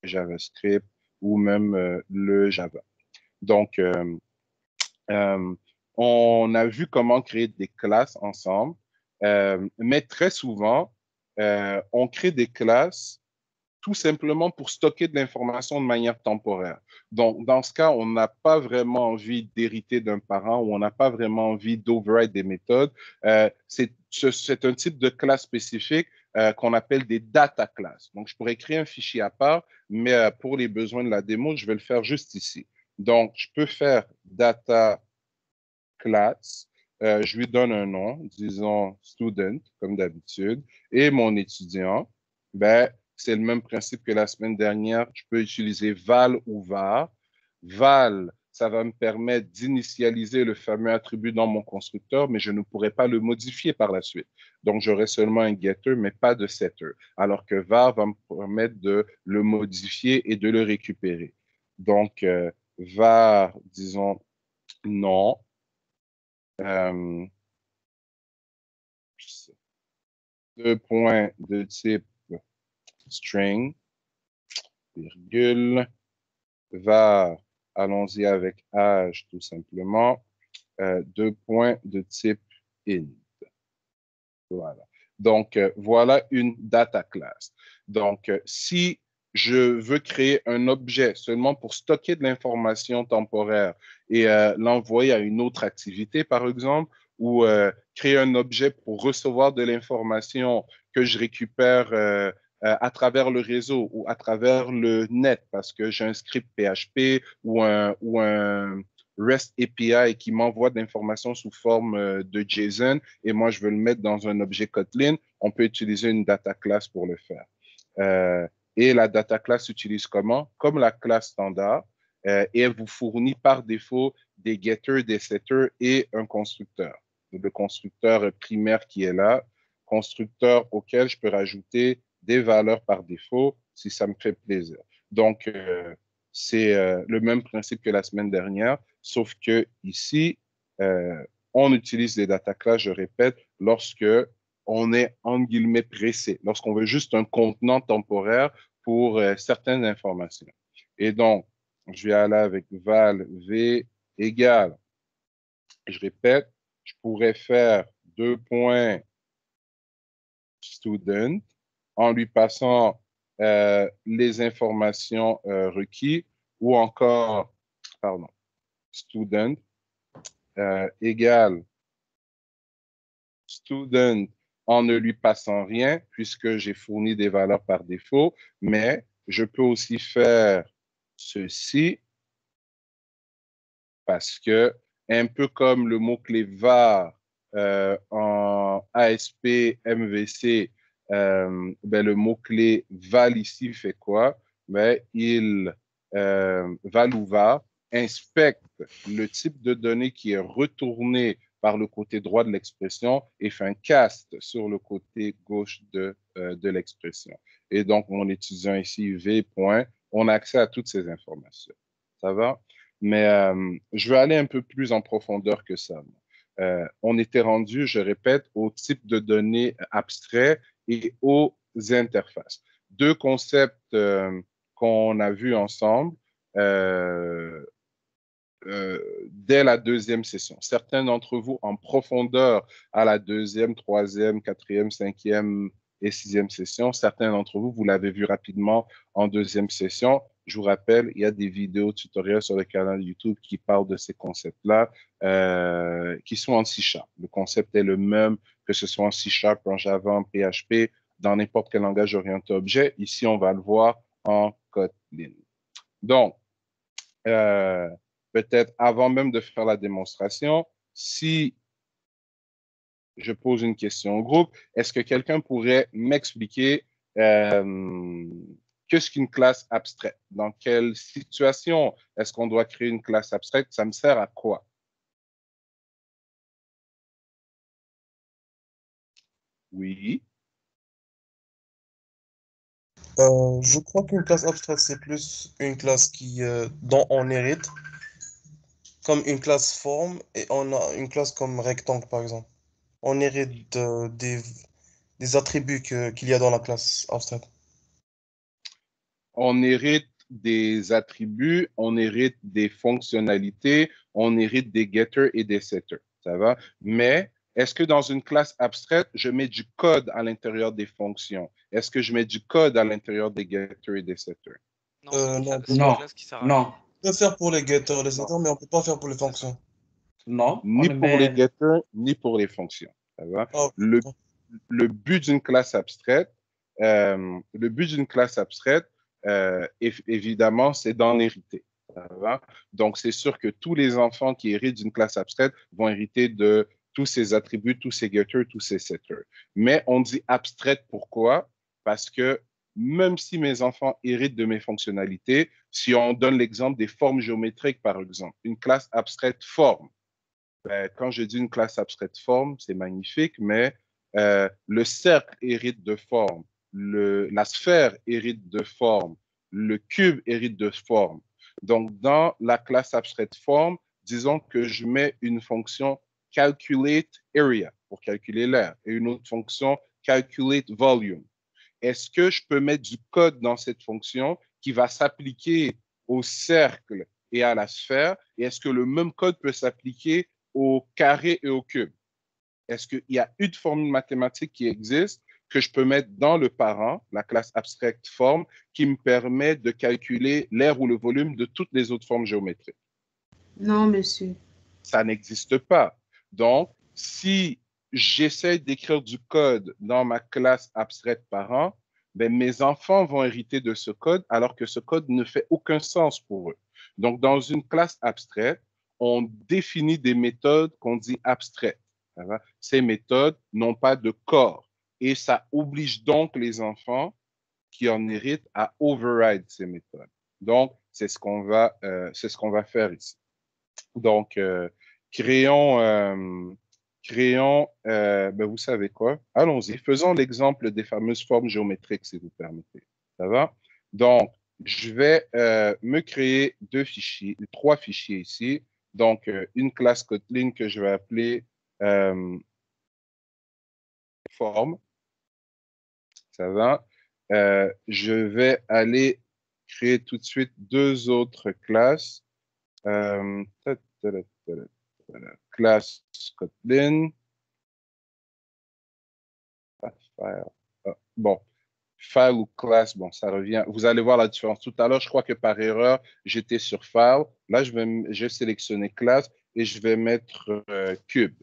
JavaScript ou même le Java. Donc, euh, on a vu comment créer des classes ensemble, mais très souvent, on crée des classes tout simplement pour stocker de l'information de manière temporaire. Donc, dans ce cas, on n'a pas vraiment envie d'hériter d'un parent ou on n'a pas vraiment envie d'override des méthodes. C'est un type de classe spécifique qu'on appelle des data classes. Donc, je pourrais créer un fichier à part, mais pour les besoins de la démo, je vais le faire juste ici. Donc, je peux faire data class. Je lui donne un nom, disons student, comme d'habitude, et mon étudiant, ben, c'est le même principe que la semaine dernière. Je peux utiliser val ou var. Val, ça va me permettre d'initialiser le fameux attribut dans mon constructeur, mais je ne pourrai pas le modifier par la suite. Donc, j'aurai seulement un getter, mais pas de setter. Alors que var va me permettre de le modifier et de le récupérer. Donc, var, disons, non. Euh, deux points de type string, virgule, var, allons-y avec âge tout simplement, deux points de type int. Voilà. Donc, voilà une data class. Donc, si je veux créer un objet seulement pour stocker de l'information temporaire et l'envoyer à une autre activité, par exemple, ou créer un objet pour recevoir de l'information que je récupère à travers le réseau ou à travers le net, parce que j'ai un script PHP ou un REST API qui m'envoie de l'information sous forme de JSON et moi, je veux le mettre dans un objet Kotlin, on peut utiliser une data class pour le faire. Euh, et la data class s'utilise comment? Comme la classe standard, et elle vous fournit par défaut des getters, des setters et un constructeur. Le constructeur primaire qui est là, constructeur auquel je peux rajouter des valeurs par défaut si ça me fait plaisir. Donc, c'est le même principe que la semaine dernière, sauf que ici, on utilise les data classes, je répète, lorsque on est, en guillemets, pressé, lorsqu'on veut juste un contenant temporaire pour certaines informations. Et donc, je vais aller avec val v égale, je répète, je pourrais faire deux points student en lui passant les informations requises ou encore, pardon, student égale student en ne lui passant rien, puisque j'ai fourni des valeurs par défaut, mais je peux aussi faire ceci parce que, un peu comme le mot-clé var en ASP MVC, ben, le mot-clé val ici fait quoi? Ben, il val ou var inspecte le type de données qui est retourné par le côté droit de l'expression et fait un cast sur le côté gauche de l'expression. Et donc, mon étudiant ici, V. Point, on a accès à toutes ces informations. Ça va? Mais je vais aller un peu plus en profondeur que ça. On était rendu, je répète, au type de données abstraits et aux interfaces. Deux concepts qu'on a vus ensemble euh, dès la deuxième session. Certains d'entre vous en profondeur à la deuxième, troisième, quatrième, cinquième et sixième session. Certains d'entre vous, vous l'avez vu rapidement en deuxième session. Je vous rappelle, il y a des vidéos tutoriels sur le canal YouTube qui parlent de ces concepts-là, qui sont en C#. Le concept est le même, que ce soit en C#, en Java, en PHP, dans n'importe quel langage orienté objet. Ici, on va le voir en Kotlin. Donc, euh, peut-être avant même de faire la démonstration, si je pose une question au groupe, est-ce que quelqu'un pourrait m'expliquer qu'est-ce qu'une classe abstraite? Dans quelle situation est-ce qu'on doit créer une classe abstraite? Ça me sert à quoi? Oui. Je crois qu'une classe abstraite, c'est plus une classe dont on hérite, comme une classe forme, et on a une classe comme rectangle, par exemple. On hérite des attributs qu'il y a dans la classe abstraite. on hérite des attributs, on hérite des fonctionnalités, on hérite des getters et des setters. Ça va? Mais est-ce que dans une classe abstraite, je mets du code à l'intérieur des fonctions? Est-ce que je mets du code à l'intérieur des getters et des setters? Non, c'est une, Non, c'est une Non, classe qui sert à rien. non, on peut faire pour les getters, les Non. setters, mais on peut pas faire pour les C'est ça. fonctions. non, on Ni le pour les met. getters, ni pour les fonctions. Ça va? Ah, ok. Le but d'une classe abstraite, le but d'une classe abstraite, évidemment, c'est d'en hériter. Ça va? Donc, c'est sûr que tous les enfants qui héritent d'une classe abstraite vont hériter de tous ces attributs, tous ces getters, tous ces setters. Mais on dit abstraite pourquoi? Parce que même si mes enfants héritent de mes fonctionnalités, si on donne l'exemple des formes géométriques, par exemple, une classe abstraite forme, ben, quand je dis une classe abstraite forme, c'est magnifique, mais le cercle hérite de forme, la sphère hérite de forme, le cube hérite de forme. Donc, dans la classe abstraite forme, disons que je mets une fonction calculate area pour calculer l'air et une autre fonction calculate volume. Est-ce que je peux mettre du code dans cette fonction qui va s'appliquer au cercle et à la sphère? Et est-ce que le même code peut s'appliquer au carré et au cube? Est-ce qu'il y a une formule mathématique qui existe que je peux mettre dans le parent, la classe abstract forme, qui me permet de calculer l'air ou le volume de toutes les autres formes géométriques? Non, monsieur. Ça n'existe pas. Donc, si j'essaie d'écrire du code dans ma classe abstraite parent, ben, mes enfants vont hériter de ce code alors que ce code ne fait aucun sens pour eux. Donc, dans une classe abstraite, on définit des méthodes qu'on dit abstraites. Ces méthodes n'ont pas de corps et ça oblige donc les enfants qui en héritent à override ces méthodes. Donc, c'est ce qu'on va faire ici. Donc, ben, vous savez quoi? Allons-y, faisons l'exemple des fameuses formes géométriques, si vous permettez. Ça va? Donc, je vais me créer trois fichiers ici. Donc, une classe Kotlin que je vais appeler forme. Ça va? Je vais aller créer tout de suite deux autres classes. Classe Kotlin. Bon, file ou classe, bon, ça revient. Vous allez voir la différence. Tout à l'heure, je crois que par erreur, j'étais sur file. Là, je vais sélectionner classe et je vais mettre cube.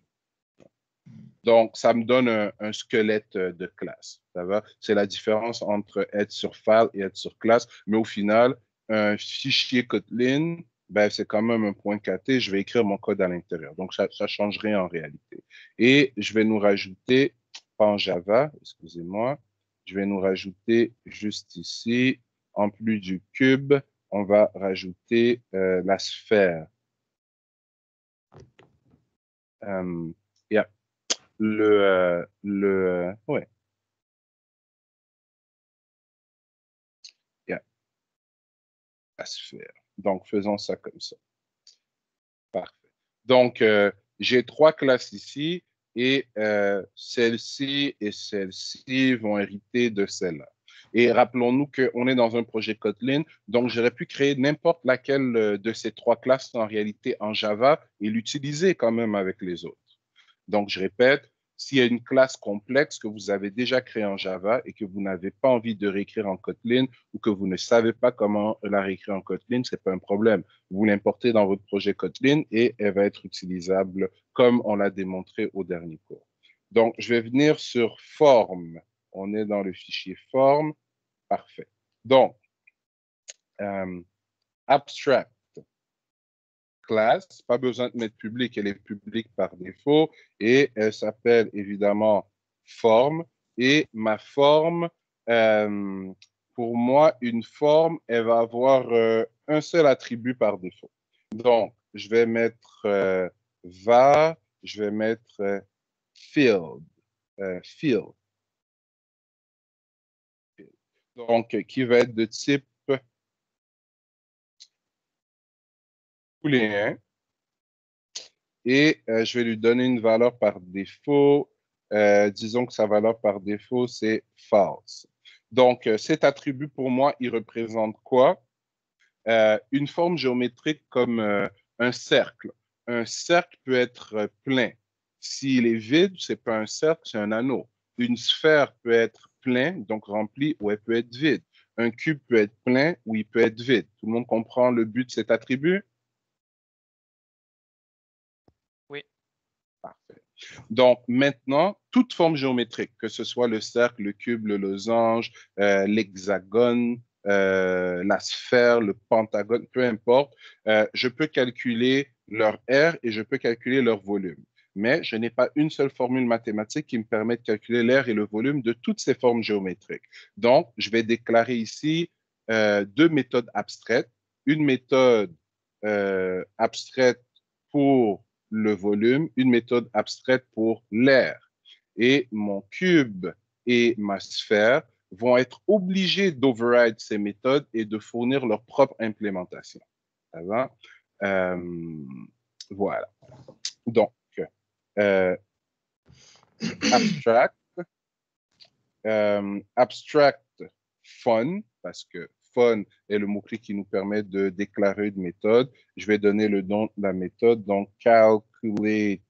Donc, ça me donne un squelette de classe. Ça va? C'est la différence entre être sur file et être sur classe. Mais au final, un fichier Kotlin, ben, c'est quand même un point KT. Je vais écrire mon code à l'intérieur. Donc, ça ne change rien en réalité. Et je vais nous rajouter, pas en Java, excusez-moi, je vais nous rajouter juste ici, en plus du cube, on va rajouter la sphère. Yeah. Ouais. Yeah. La sphère. Donc, faisons ça comme ça. Parfait. Donc, j'ai trois classes ici et celle-ci et celle-ci vont hériter de celle-là. Et rappelons-nous qu'on est dans un projet Kotlin, donc j'aurais pu créer n'importe laquelle de ces trois classes en réalité en Java et l'utiliser quand même avec les autres. Donc, je répète, s'il y a une classe complexe que vous avez déjà créée en Java et que vous n'avez pas envie de réécrire en Kotlin ou que vous ne savez pas comment la réécrire en Kotlin, ce n'est pas un problème. Vous l'importez dans votre projet Kotlin et elle va être utilisable comme on l'a démontré au dernier cours. Donc, je vais venir sur forme. On est dans le fichier forme. Parfait. Donc, abstract classe, pas besoin de mettre public, elle est publique par défaut et elle s'appelle évidemment forme. Et ma forme, pour moi, une forme, elle va avoir un seul attribut par défaut. Donc, je vais mettre var, je vais mettre field. Field. Donc, qui va être de type booléen. Et je vais lui donner une valeur par défaut. Disons que sa valeur par défaut, c'est false. Donc, cet attribut, pour moi, il représente quoi? Une forme géométrique comme un cercle. Un cercle peut être plein. S'il est vide, ce n'est pas un cercle, c'est un anneau. Une sphère peut être pleine, donc remplie, ou elle peut être vide. Un cube peut être plein ou il peut être vide. Tout le monde comprend le but de cet attribut? Oui. Parfait. Donc, maintenant, toute forme géométrique, que ce soit le cercle, le cube, le losange, l'hexagone, la sphère, le pentagone, peu importe, je peux calculer leur R et je peux calculer leur volume. Mais je n'ai pas une seule formule mathématique qui me permet de calculer l'air et le volume de toutes ces formes géométriques. Donc, je vais déclarer ici deux méthodes abstraites. Une méthode abstraite pour le volume, une méthode abstraite pour l'air. Et mon cube et ma sphère vont être obligés d'override ces méthodes et de fournir leur propre implémentation. Ça va? Voilà. Donc, abstract, abstract fun, parce que fun est le mot-clé qui nous permet de déclarer une méthode. Je vais donner le nom de la méthode, donc calculate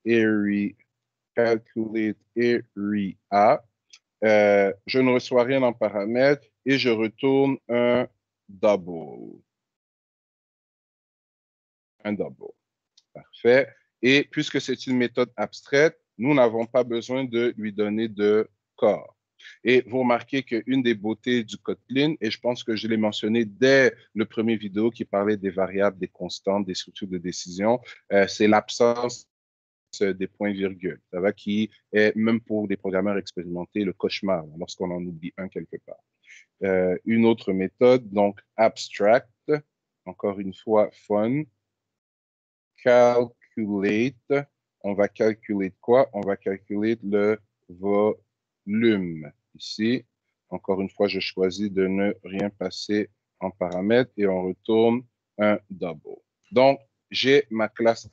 area. Je ne reçois rien en paramètre et je retourne un double. Un double. Parfait. Et puisque c'est une méthode abstraite, nous n'avons pas besoin de lui donner de corps. Et vous remarquez qu'une des beautés du Kotlin, et je pense que je l'ai mentionné dès le premier vidéo qui parlait des variables, des constantes, des structures de décision, c'est l'absence des points-virgules. Ça va, qui est, même pour des programmeurs expérimentés, le cauchemar lorsqu'on en oublie un quelque part. Une autre méthode, donc abstract, encore une fois, fun, calculate. On va calculer quoi? On va calculer le volume. Ici, encore une fois, je choisis de ne rien passer en paramètre et on retourne un double. Donc, j'ai ma classe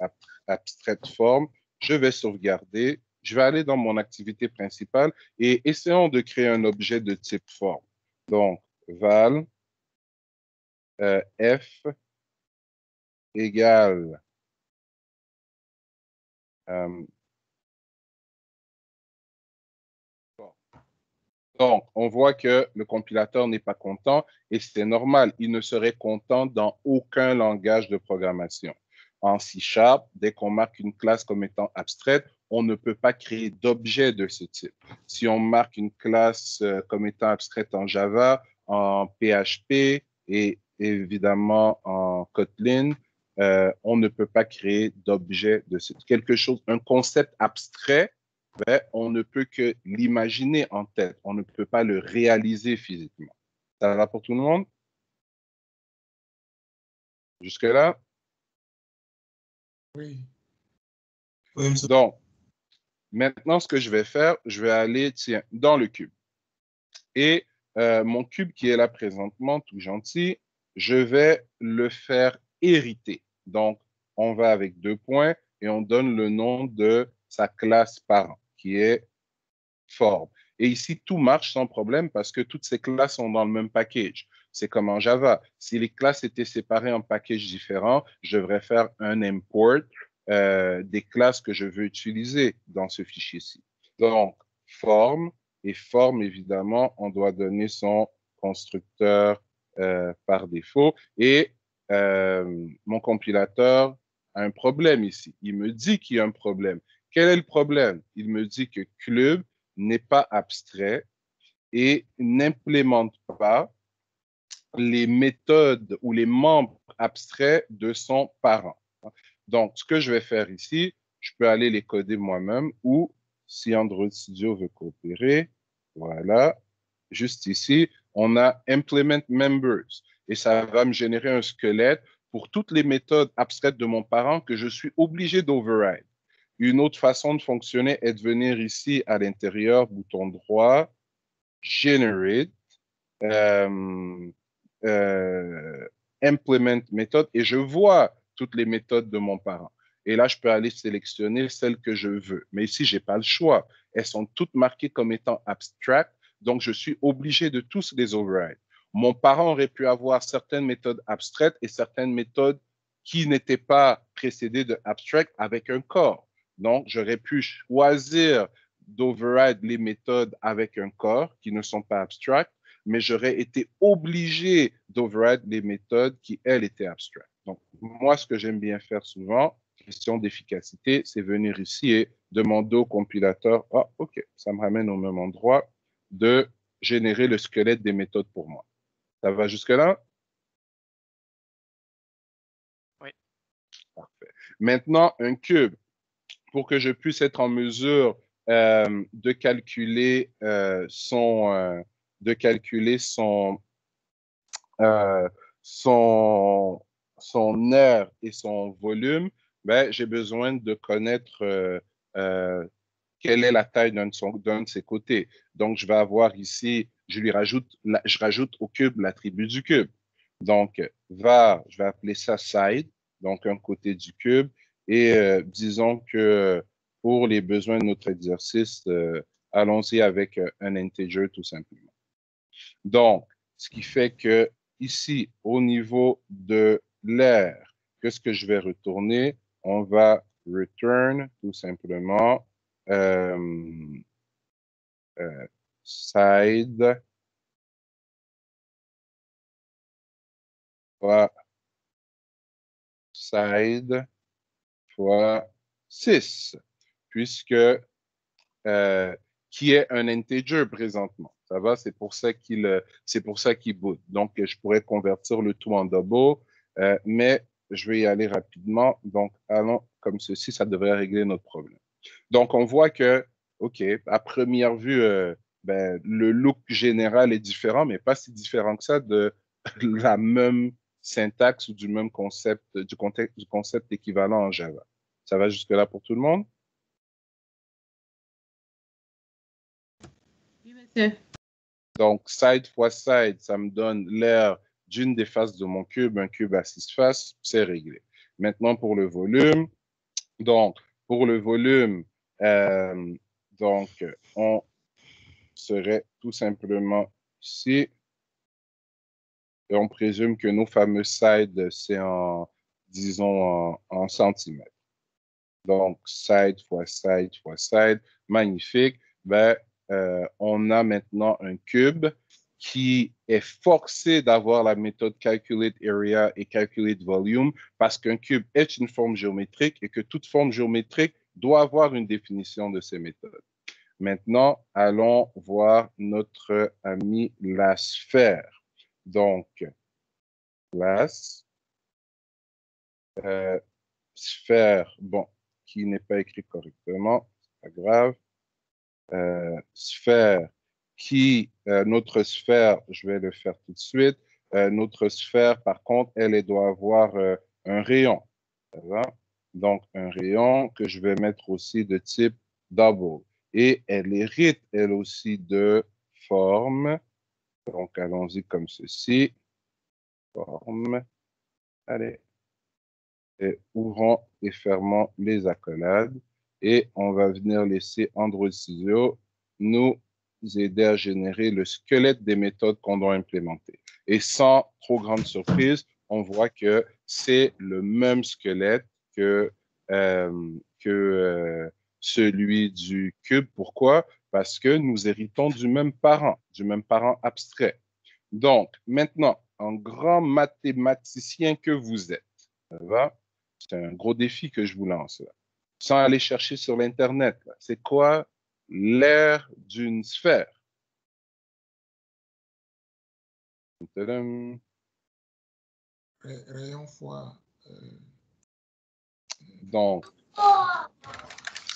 abstraite form. Je vais sauvegarder. Je vais aller dans mon activité principale et essayons de créer un objet de type form. Donc, val f égale donc, on voit que le compilateur n'est pas content et c'est normal. Il ne serait content dans aucun langage de programmation. En C#, dès qu'on marque une classe comme étant abstraite, on ne peut pas créer d'objet de ce type. Si on marque une classe comme étant abstraite en Java, en PHP et évidemment en Kotlin, on ne peut pas créer d'objet de ce type. Quelque chose, un concept abstrait, ben, on ne peut que l'imaginer en tête. On ne peut pas le réaliser physiquement. Ça va pour tout le monde? Jusque-là? Oui. Oui, monsieur. Donc, maintenant, ce que je vais faire, je vais aller, tiens, dans le cube. Et mon cube qui est là présentement, tout gentil, je vais le faire hériter. Donc, on va avec 2 points et on donne le nom de sa classe parent, qui est forme. Et ici, tout marche sans problème parce que toutes ces classes sont dans le même package. C'est comme en Java. Si les classes étaient séparées en packages différents, je devrais faire un import des classes que je veux utiliser dans ce fichier-ci. Donc, forme, et forme, évidemment, on doit donner son constructeur par défaut. Et mon compilateur a un problème ici. Il me dit qu'il y a un problème. Quel est le problème? Il me dit que club n'est pas abstrait et n'implémente pas les méthodes ou les membres abstraits de son parent. Donc, ce que je vais faire ici, je peux aller les coder moi-même ou si Android Studio veut coopérer, voilà, juste ici, on a implement members et ça va me générer un squelette pour toutes les méthodes abstraites de mon parent que je suis obligé d'override. Une autre façon de fonctionner est de venir ici à l'intérieur, bouton droit, Generate, Implement méthode, et je vois toutes les méthodes de mon parent. Et là, je peux aller sélectionner celles que je veux. Mais ici, je n'ai pas le choix. Elles sont toutes marquées comme étant abstract Donc, je suis obligé de tous les override. Mon parent aurait pu avoir certaines méthodes abstraites et certaines méthodes qui n'étaient pas précédées de abstract avec un corps. Donc, j'aurais pu choisir d'override les méthodes avec un corps qui ne sont pas abstractes, mais j'aurais été obligé d'override les méthodes qui, elles, étaient abstractes. Donc, moi, ce que j'aime bien faire souvent, question d'efficacité, c'est venir ici et demander au compilateur, ah, OK, ça me ramène au même endroit, de générer le squelette des méthodes pour moi. Ça va jusque-là? Oui. Parfait. Maintenant, un cube, pour que je puisse être en mesure de calculer euh, son, son aire et son volume, ben, j'ai besoin de connaître quelle est la taille d'un de ses côtés. Donc, je vais avoir ici, je rajoute au cube l'attribut du cube. Donc, je vais appeler ça side, donc un côté du cube. Et disons que pour les besoins de notre exercice, allons-y avec un integer tout simplement. Donc, ce qui fait que ici, au niveau de l'aire, qu'est-ce que je vais retourner? On va return tout simplement side fois side fois 6, puisque qui est un integer présentement. Ça va? C'est pour ça qu'il boot. Donc, je pourrais convertir le tout en double, mais je vais y aller rapidement. Donc, allons comme ceci, ça devrait régler notre problème. Donc, on voit que, OK, à première vue, ben, le look général est différent, mais pas si différent que ça de la même syntaxe ou du même concept, du concept équivalent en Java. Ça va jusque-là pour tout le monde? Oui, monsieur. Donc, side fois side, ça me donne l'aire d'une des faces de mon cube, un cube à 6 faces, c'est réglé. Maintenant, pour le volume, donc, pour le volume, donc, on serait tout simplement ici, et on présume que nos fameux sides, c'est disons, en centimètres. Donc, side fois side fois side, magnifique. Ben, on a maintenant un cube qui est forcé d'avoir la méthode calculate area et calculate volume parce qu'un cube est une forme géométrique et que toute forme géométrique doit avoir une définition de ces méthodes. Maintenant, allons voir notre ami la sphère. Donc, sphère, bon, qui n'est pas écrit correctement, c'est pas grave. Sphère notre sphère, je vais le faire tout de suite. Notre sphère, par contre, elle doit avoir un rayon. Ça va? Donc, un rayon que je vais mettre aussi de type double. Et elle hérite, elle aussi, de forme. Donc, allons-y comme ceci. Forme. Allez. Et ouvrons et fermons les accolades. Et on va venir laisser Android Studio nous aider à générer le squelette des méthodes qu'on doit implémenter. Et sans trop grande surprise, on voit que c'est le même squelette que celui du cube. Pourquoi? Parce que nous héritons du même parent abstrait. Donc, maintenant, en grand mathématicien que vous êtes, ça va? C'est un gros défi que je vous lance, là. Sans aller chercher sur l'Internet. C'est quoi l'aire d'une sphère? Tadam. Rayon fois. Donc,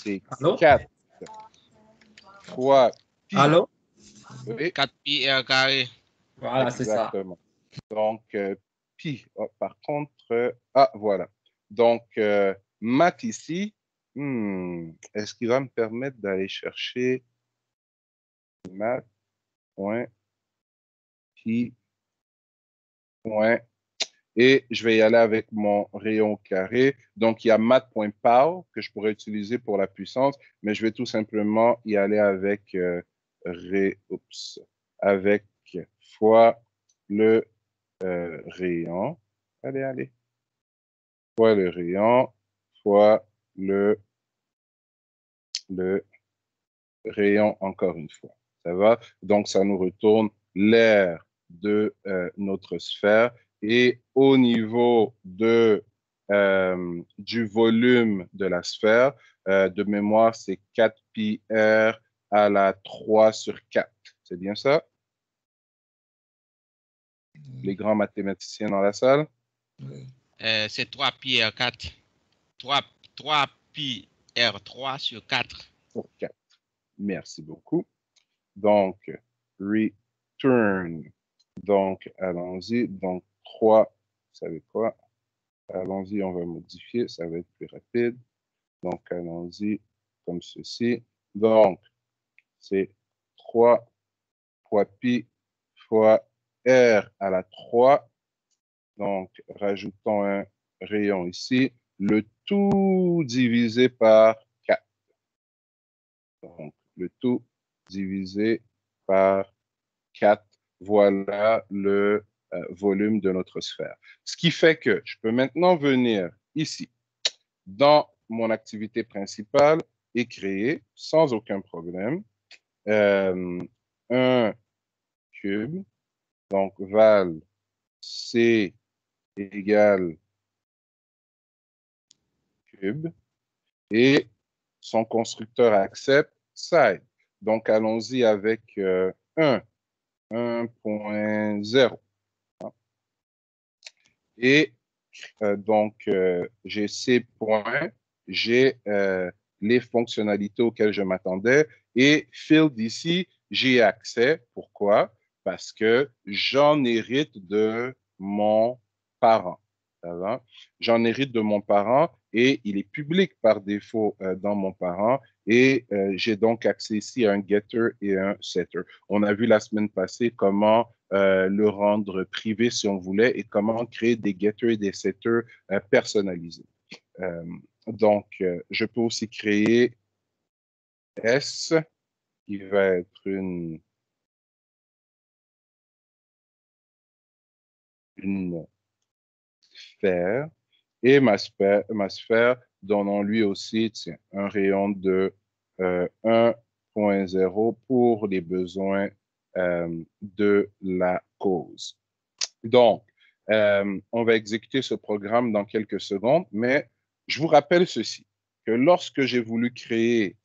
c'est Allô? 4 fois pi. Allô? Oui, 4pi et un carré. Voilà, c'est ça. exactement. Donc, pi. Oh, par contre, ah, voilà. Donc, math ici, est-ce qu'il va me permettre d'aller chercher math, point, pi, point, et je vais y aller avec mon rayon carré. Donc, il y a math.pow que je pourrais utiliser pour la puissance, mais je vais tout simplement y aller avec avec fois le rayon. Allez. Fois le rayon, fois le rayon encore une fois. Ça va? Donc, ça nous retourne l'aire de notre sphère. Et au niveau de, du volume de la sphère, de mémoire, c'est 4 pi r à la 3 sur 4. C'est bien ça? Les grands mathématiciens dans la salle? C'est 3 pi R4. 3 pi R3 sur 4. Sur 4. Merci beaucoup. Donc, return. Donc, allons-y. Donc, 3, vous savez quoi? Allons-y, on va modifier, ça va être plus rapide. Donc, allons-y comme ceci. Donc, c'est 3 fois pi fois r à la 3. Donc, rajoutons un rayon ici. Le tout divisé par 4. Donc, le tout divisé par 4. Voilà le volume de notre sphère. Ce qui fait que je peux maintenant venir ici, dans mon activité principale, et créer, sans aucun problème, un cube. Donc, val C égale cube. Et son constructeur accepte side. Donc, allons-y avec 1.0. Et donc, j'ai ces points, j'ai les fonctionnalités auxquelles je m'attendais. Et field ici, j'ai accès. Pourquoi? Parce que j'en hérite de mon parent. J'en hérite de mon parent et il est public par défaut dans mon parent. Et j'ai donc accès ici à un getter et un setter. On a vu la semaine passée comment le rendre privé si on voulait et comment créer des getters et des setters personnalisés. Donc, je peux aussi créer S qui va être une sphère et ma sphère donnons-lui aussi tiens, un rayon de 1.0 pour les besoins de la cause. Donc, on va exécuter ce programme dans quelques secondes, mais je vous rappelle ceci, que lorsque j'ai voulu créer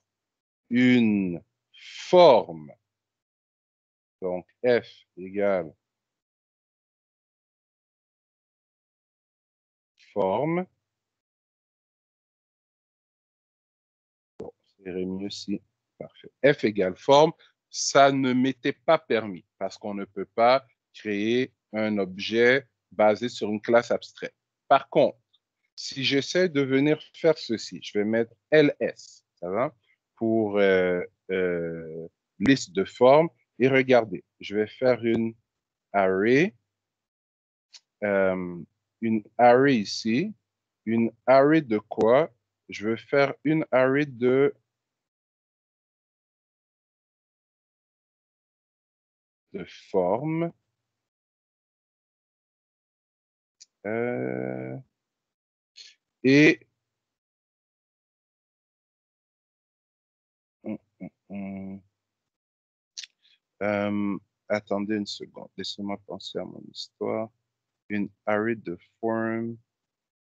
une forme, donc F égale forme, bon, ça irait mieux si, parfait, F égale forme, ça ne m'était pas permis parce qu'on ne peut pas créer un objet basé sur une classe abstraite. Par contre, si j'essaie de venir faire ceci, je vais mettre ls, ça va, pour liste de formes. Et regardez, je vais faire une array ici. Une array de quoi? Je vais faire une array de formes. Et attendez une seconde, laissez-moi penser à mon histoire. Une array de form,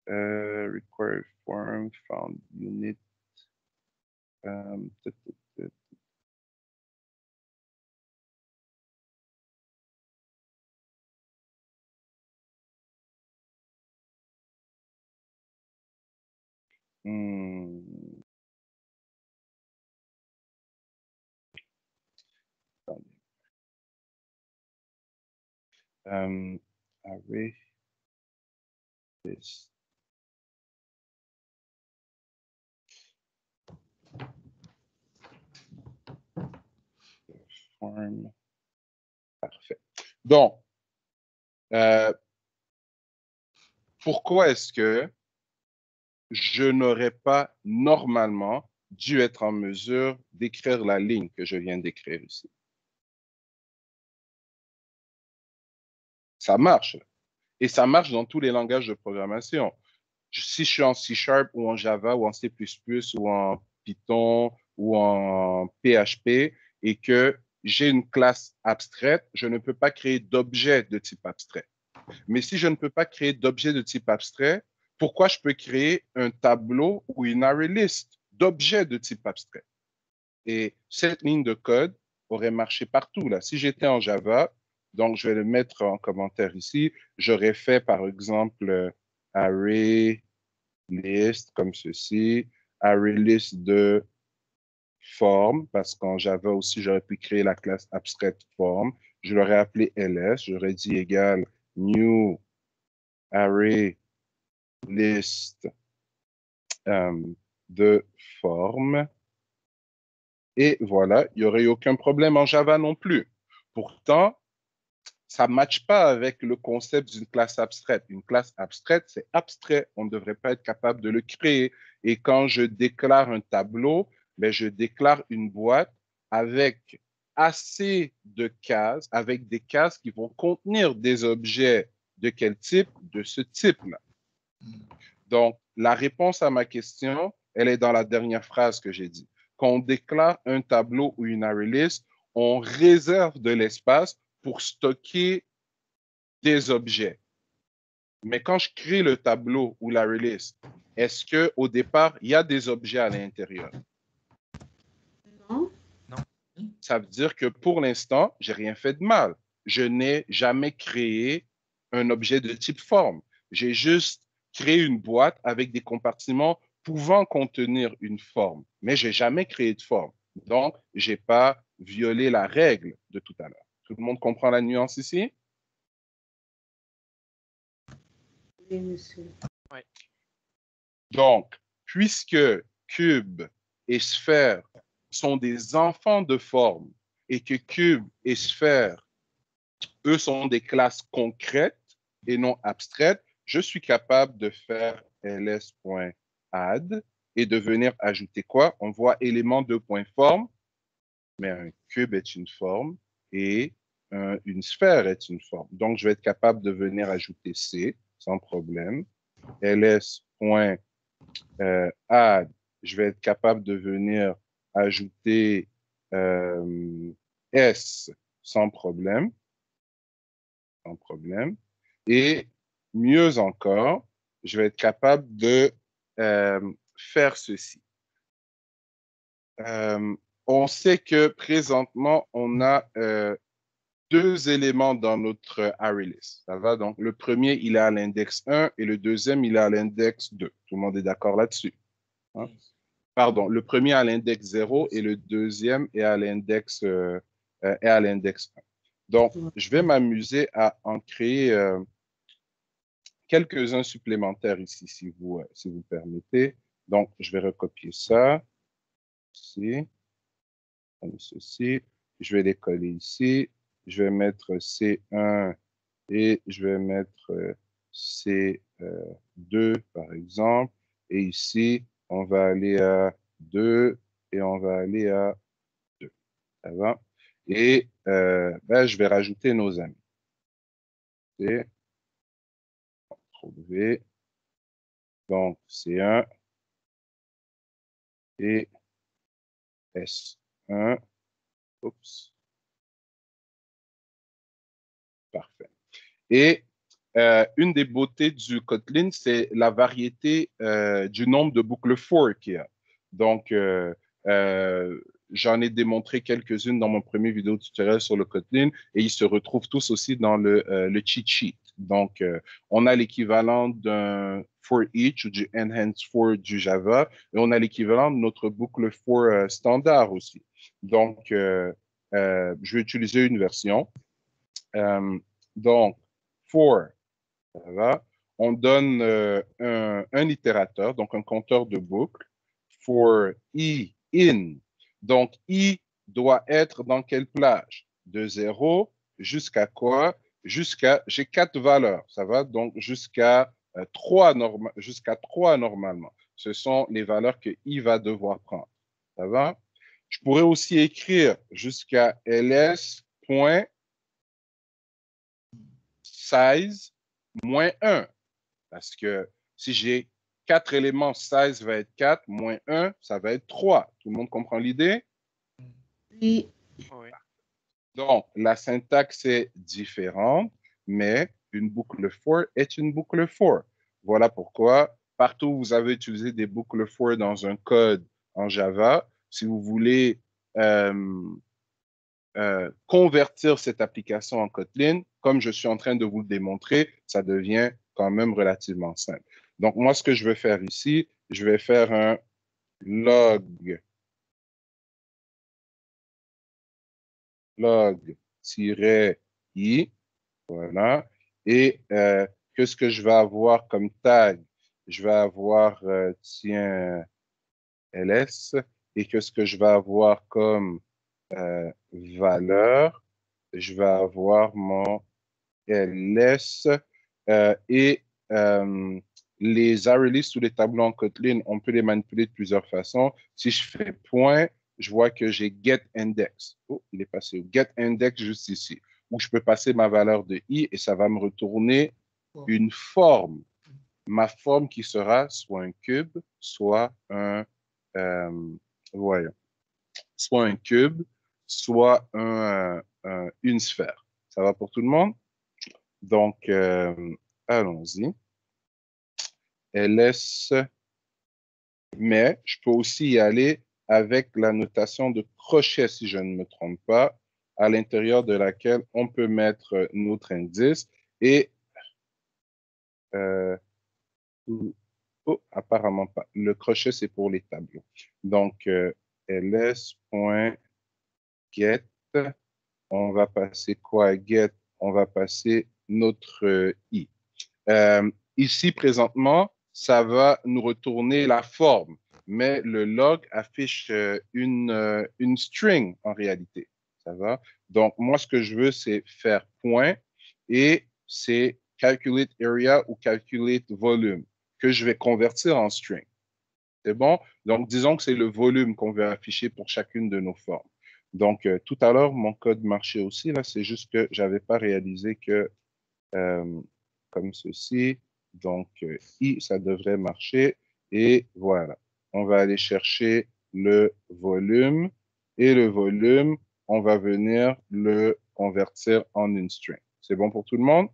required form, found unit. Array this. Form. Parfait. Donc, pourquoi est-ce que je n'aurais pas normalement dû être en mesure d'écrire la ligne que je viens d'écrire ici? Ça marche. Et ça marche dans tous les langages de programmation. Si je suis en C# ou en Java ou en C++ ou en Python ou en PHP et que j'ai une classe abstraite, je ne peux pas créer d'objet de type abstrait. Mais si je ne peux pas créer d'objet de type abstrait, pourquoi je peux créer un tableau ou une array list d'objets de type abstrait? Et cette ligne de code aurait marché partout. Là. Si j'étais en Java, donc je vais le mettre en commentaire ici, j'aurais fait par exemple array list comme ceci, array list de forme, parce qu'en Java aussi, j'aurais pu créer la classe abstraite form. Je l'aurais appelé ls, j'aurais dit égal new array list de forme. Et voilà, il n'y aurait eu aucun problème en Java non plus. Pourtant, ça ne matche pas avec le concept d'une classe abstraite. Une classe abstraite, c'est abstrait. On ne devrait pas être capable de le créer. Et quand je déclare un tableau, ben, je déclare une boîte avec assez de cases, avec des cases qui vont contenir des objets de quel type? De ce type-là. Donc, la réponse à ma question, elle est dans la dernière phrase que j'ai dit. Quand on déclare un tableau ou une array list, on réserve de l'espace pour stocker des objets. Mais quand je crée le tableau ou l'array list, est-ce qu'au départ, il y a des objets à l'intérieur? Non. Ça veut dire que pour l'instant, j'ai rien fait de mal. Je n'ai jamais créé un objet de type forme. J'ai juste créé une boîte avec des compartiments pouvant contenir une forme, mais j'ai jamais créé de forme. Donc, j'ai pas violé la règle de tout à l'heure. Tout le monde comprend la nuance ici? Oui, monsieur. Donc, puisque cube et sphère sont des enfants de forme et que cube et sphère, eux, sont des classes concrètes et non abstraites, je suis capable de faire ls.add et de venir ajouter quoi? On voit élément de point forme, mais un cube est une forme et une sphère est une forme. Donc, je vais être capable de venir ajouter C sans problème. ls.add, je vais être capable de venir ajouter S sans problème. Sans problème. Et mieux encore, je vais être capable de faire ceci. On sait que présentement, on a deux éléments dans notre array list. Ça va? Donc, le premier, il est à l'index 1 et le deuxième, il est à l'index 2. Tout le monde est d'accord là-dessus? Hein? Pardon, le premier à l'index 0 et le deuxième est à l'index 1. Donc, je vais m'amuser à en créer quelques-uns supplémentaires ici, si vous permettez. Donc, je vais recopier ça ici, comme ceci. Je vais les coller ici. Je vais mettre C1 et je vais mettre C2, par exemple. Et ici, on va aller à 2 et on va aller à 2. Ça va? Et ben, je vais rajouter nos amis. Et trouver. Donc, C1 et S1. Oups. Parfait. Et une des beautés du Kotlin, c'est la variété du nombre de boucles for qu'il y a. Donc, j'en ai démontré quelques-unes dans mon premier vidéo tutoriel sur le Kotlin et ils se retrouvent tous aussi dans le cheat sheet. Donc, on a l'équivalent d'un for each ou du enhanced for du Java et on a l'équivalent de notre boucle for standard aussi. Donc, je vais utiliser une version. Donc, for, ça va. On donne un itérateur, donc un compteur de boucle, for i in. Donc, i doit être dans quelle plage? De 0 jusqu'à quoi? J'ai 4 valeurs, ça va? Donc, jusqu'à 3 normalement. Ce sont les valeurs que i va devoir prendre, ça va? Je pourrais aussi écrire jusqu'à ls. size moins 1. Parce que si j'ai 4 éléments, size va être 4, moins 1, ça va être 3. Tout le monde comprend l'idée? Oui. Oui. Donc, la syntaxe est différente, mais une boucle for est une boucle for. Voilà pourquoi, partout où vous avez utilisé des boucles for dans un code en Java, si vous voulez convertir cette application en Kotlin, comme je suis en train de vous le démontrer, ça devient quand même relativement simple. Donc, moi, ce que je vais faire ici, je vais faire un log -i, voilà. Et qu'est-ce que je vais avoir comme tag? Je vais avoir, tiens, ls. Et qu'est-ce que je vais avoir comme valeur? Je vais avoir mon ls. Et les array-lists ou les tableaux en Kotlin, on peut les manipuler de plusieurs façons. Si je fais point, je vois que j'ai getIndex. Oh, il est passé au getIndex juste ici, où je peux passer ma valeur de i et ça va me retourner une forme. Ma forme qui sera soit un cube, soit un, voyons, soit un cube, soit une sphère. Ça va pour tout le monde? Donc, allons-y. ls, mais je peux aussi y aller avec la notation de crochet, si je ne me trompe pas, à l'intérieur de laquelle on peut mettre notre indice et oh, apparemment pas. Le crochet, c'est pour les tableaux. Donc, ls.get, on va passer quoi à get? On va passer notre i. Ici, présentement, ça va nous retourner la forme, mais le log affiche une string en réalité. Ça va? Donc, moi, ce que je veux, c'est faire point et c'est calculate area ou calculate volume que je vais convertir en string. C'est bon? Donc, disons que c'est le volume qu'on veut afficher pour chacune de nos formes. Donc, tout à l'heure, mon code marchait aussi. Là, c'est juste que je n'avais pas réalisé que comme ceci. Donc, I, ça devrait marcher. Et voilà. On va aller chercher le volume. Et le volume, on va venir le convertir en une string. C'est bon pour tout le monde?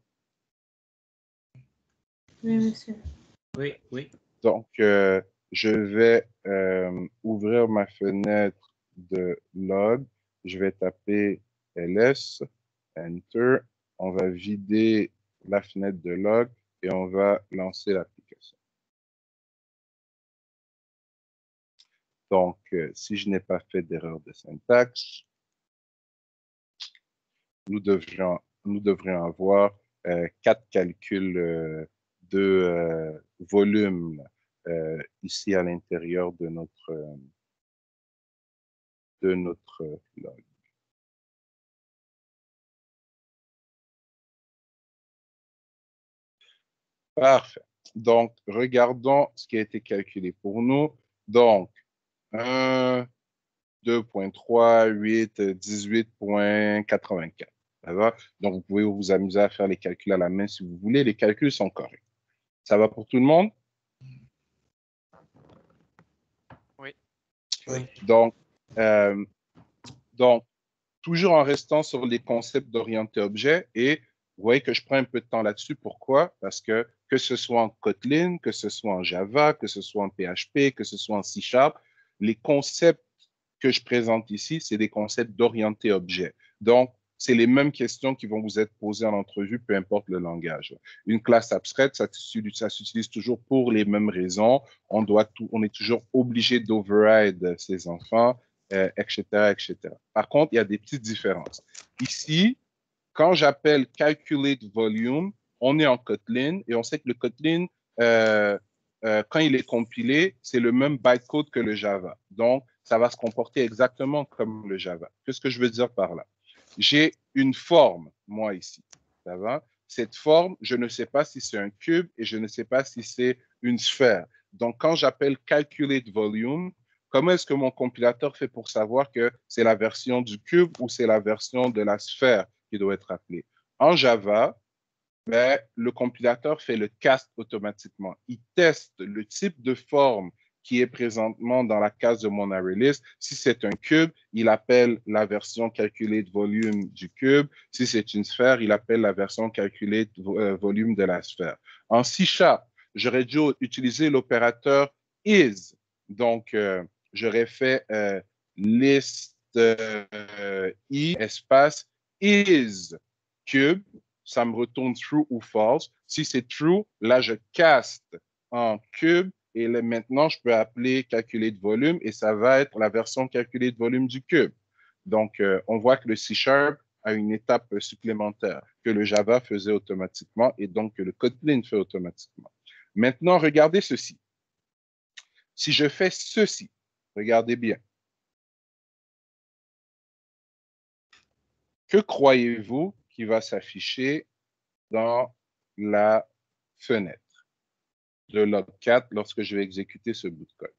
Oui, monsieur. Oui, oui. Donc, je vais ouvrir ma fenêtre de log. Je vais taper ls, enter. On va vider la fenêtre de log et on va lancer l'application. Donc, si je n'ai pas fait d'erreur de syntaxe, nous devrions avoir 4 calculs de volume ici à l'intérieur de notre log. Parfait. Donc, regardons ce qui a été calculé pour nous. Donc, 1, 2.3, 8, 18.84. Ça va? Donc, vous pouvez vous amuser à faire les calculs à la main si vous voulez. Les calculs sont corrects. Ça va pour tout le monde? Oui. Oui. Donc, toujours en restant sur les concepts d'orienté objet, et vous voyez que je prends un peu de temps là-dessus. Pourquoi? Parce que ce soit en Kotlin, que ce soit en Java, que ce soit en PHP, que ce soit en C#, les concepts que je présente ici, c'est des concepts d'orienté objet. Donc, c'est les mêmes questions qui vont vous être posées en entrevue, peu importe le langage. Une classe abstraite, ça s'utilise toujours pour les mêmes raisons. On est toujours obligé d'override ses enfants, etc., etc. Par contre, il y a des petites différences. Ici, quand j'appelle calculate volume, on est en Kotlin et on sait que le Kotlin, quand il est compilé, c'est le même bytecode que le Java. Donc, ça va se comporter exactement comme le Java. Qu'est-ce que je veux dire par là? J'ai une forme, moi, ici. Ça va? Cette forme, je ne sais pas si c'est un cube et je ne sais pas si c'est une sphère. Donc, quand j'appelle calculate volume, comment est-ce que mon compilateur fait pour savoir que c'est la version du cube ou c'est la version de la sphère qui doit être appelée? En Java, ben, le compilateur fait le cast automatiquement. Il teste le type de forme qui est présentement dans la case de mon ArrayList. Si c'est un cube, il appelle la version calculée de volume du cube. Si c'est une sphère, il appelle la version calculée de volume de la sphère. En C#, j'aurais dû utiliser l'opérateur is. Donc, j'aurais fait list i espace is cube. Ça me retourne true ou false. Si c'est true, là, je caste en cube et là, maintenant, je peux appeler calculer de volume et ça va être la version calculée de volume du cube. Donc, on voit que le C# a une étape supplémentaire que le Java faisait automatiquement et donc que le Kotlin fait automatiquement. Maintenant, regardez ceci. Si je fais ceci, regardez bien. Que croyez-vous qui va s'afficher dans la fenêtre de log4 lorsque je vais exécuter ce bout de code?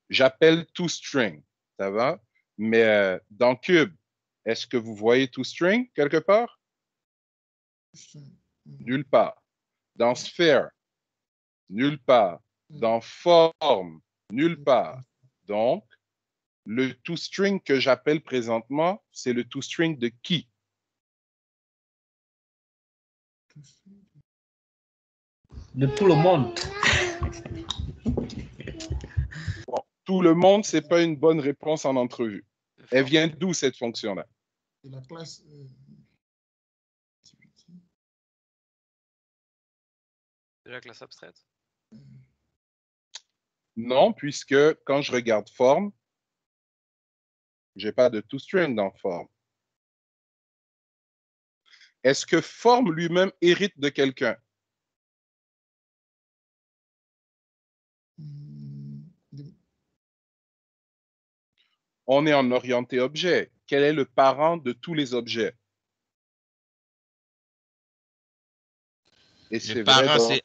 J'appelle toString, ça va? Mais dans Cube, est-ce que vous voyez toString quelque part? Nulle part. Dans Sphere, nulle part. Dans Form, nulle part. Donc, le toString que j'appelle présentement, c'est le toString de qui? De tout le monde. Bon, tout le monde, ce n'est pas une bonne réponse en entrevue. Elle vient d'où cette fonction-là? De la classe De la classe abstraite. Non, puisque quand je regarde forme, je n'ai pas de toString dans forme. Est-ce que forme lui-même hérite de quelqu'un? On est en orienté objet. Quel est le parent de tous les objets? Et Le parent, c'est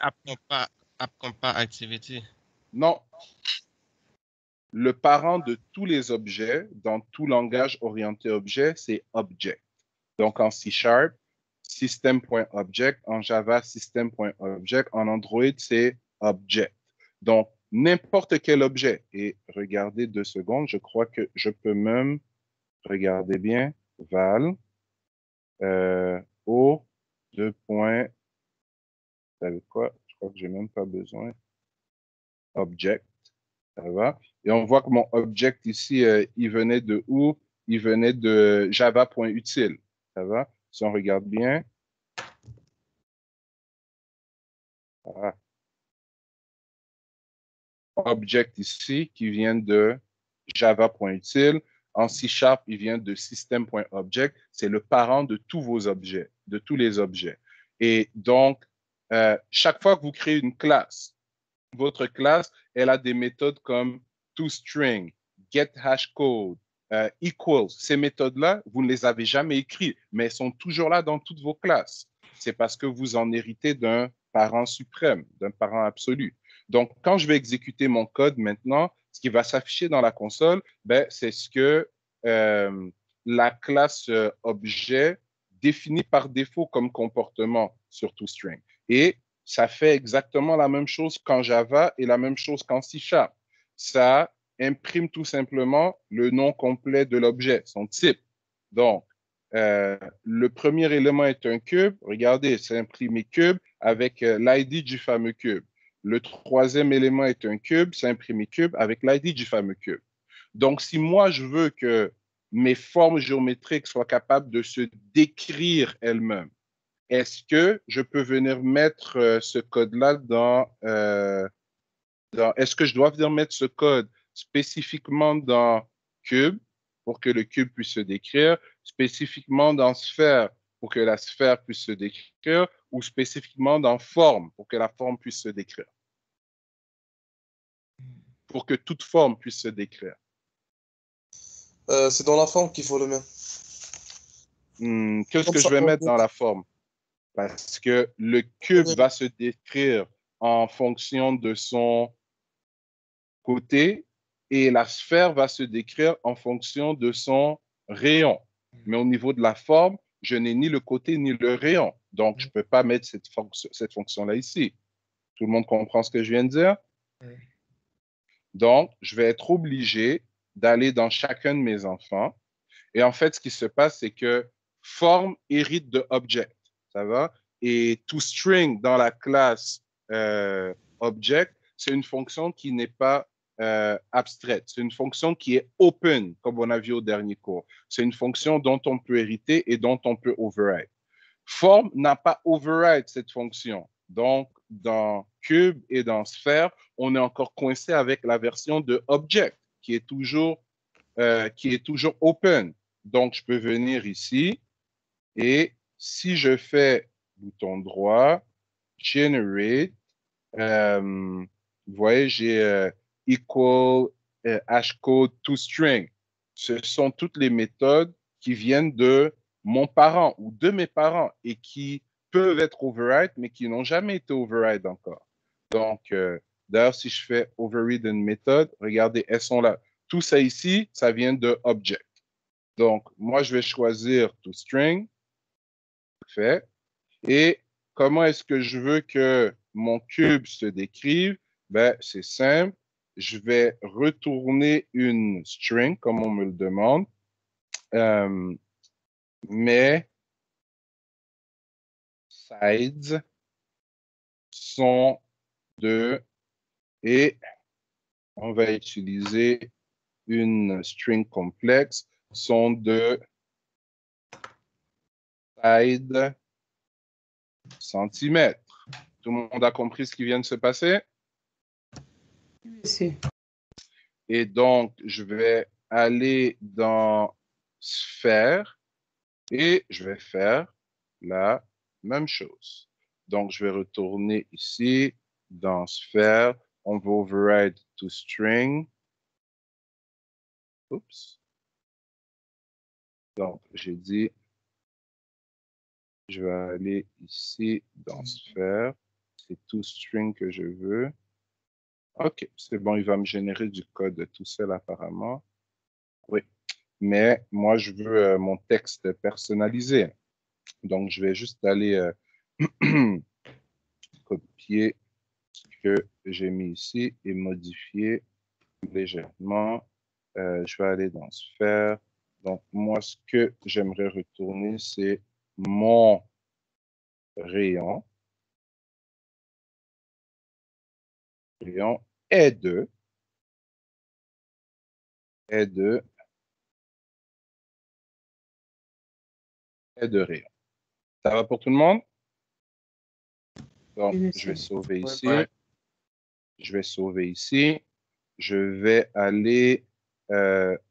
AppCompat Activity. Non. Le parent de tous les objets, dans tout langage orienté objet, c'est object. Donc, en C#, system.object, en Java, system.object, en Android, c'est object. Donc, n'importe quel objet. Et regardez 2 secondes, je crois que je peux même, regardez bien, val, O, 2 points, vous savez quoi? Je crois que j'ai même pas besoin. Object, ça va. Et on voit que mon object ici, il venait de où? Il venait de java.util, ça va? Si on regarde bien, voilà. Object ici qui vient de java.util. En C#, il vient de system.object. C'est le parent de tous vos objets, de tous les objets. Et donc, chaque fois que vous créez une classe, votre classe, elle a des méthodes comme toString, getHashCode, equals. Ces méthodes-là, vous ne les avez jamais écrites, mais elles sont toujours là dans toutes vos classes. C'est parce que vous en héritez d'un parent suprême, d'un parent absolu. Donc, quand je vais exécuter mon code maintenant, ce qui va s'afficher dans la console, ben, c'est ce que la classe objet définit par défaut comme comportement sur toString. Et ça fait exactement la même chose qu'en Java et la même chose qu'en C#. Ça imprime tout simplement le nom complet de l'objet, son type. Donc, le premier élément est un cube. Regardez, c'est imprimé cube avec l'ID du fameux cube. Le troisième élément est un cube, c'est imprimé cube avec l'ID du fameux cube. Donc, si moi, je veux que mes formes géométriques soient capables de se décrire elles-mêmes, est-ce que je peux venir mettre ce code-là est-ce que je dois venir mettre ce code spécifiquement dans cube pour que le cube puisse se décrire, spécifiquement dans sphère pour que la sphère puisse se décrire, ou spécifiquement dans forme pour que la forme puisse se décrire? Pour que toute forme puisse se décrire. C'est dans la forme qu'il faut le mettre. Qu'est-ce Comme que je ça, vais on mettre peut- dans la forme? Parce que le cube va se décrire en fonction de son côté et la sphère va se décrire en fonction de son rayon. Mais au niveau de la forme, je n'ai ni le côté ni le rayon. Donc, je ne peux pas mettre cette fonction-là ici. Tout le monde comprend ce que je viens de dire? Donc, je vais être obligé d'aller dans chacun de mes enfants. Et en fait, ce qui se passe, c'est que forme hérite de object. Ça va? Et toString dans la classe object, c'est une fonction qui n'est pas abstraite. C'est une fonction qui est open, comme on a vu au dernier cours. C'est une fonction dont on peut hériter et dont on peut override. Form n'a pas override cette fonction. Donc, dans cube et dans sphère, on est encore coincé avec la version de object qui est toujours open. Donc, je peux venir ici et si je fais bouton droit, generate, vous voyez, j'ai equal hashcode toString. Ce sont toutes les méthodes qui viennent de mon parent ou de mes parents et qui peuvent être override, mais qui n'ont jamais été override encore. Donc, d'ailleurs, si je fais override une méthode, regardez, elles sont là. Tout ça ici, ça vient de object. Donc, moi, je vais choisir toString. Fait. Et comment est-ce que je veux que mon cube se décrive? Ben, c'est simple. Je vais retourner une string, comme on me le demande. Mes sides sont de... Et on va utiliser une string complexe, sont de side centimètres. Tout le monde a compris ce qui vient de se passer? Monsieur. Et donc, je vais aller dans sphère et je vais faire la même chose. Donc, je vais retourner ici dans sphère. On va override toString. Oups. Donc, j'ai dit, je vais aller ici dans sphère. C'est toString que je veux. OK, c'est bon, il va me générer du code tout seul apparemment. Oui, mais moi, je veux mon texte personnalisé. Donc, je vais juste aller copier ce que j'ai mis ici et modifier légèrement. Je vais aller dans Sphère. Donc, moi, ce que j'aimerais retourner, c'est mon rayon. Rayon est de rayon. Ça va pour tout le monde? Donc, Oui, je vais monsieur. sauver ici. Ouais. Je vais sauver ici. Je vais aller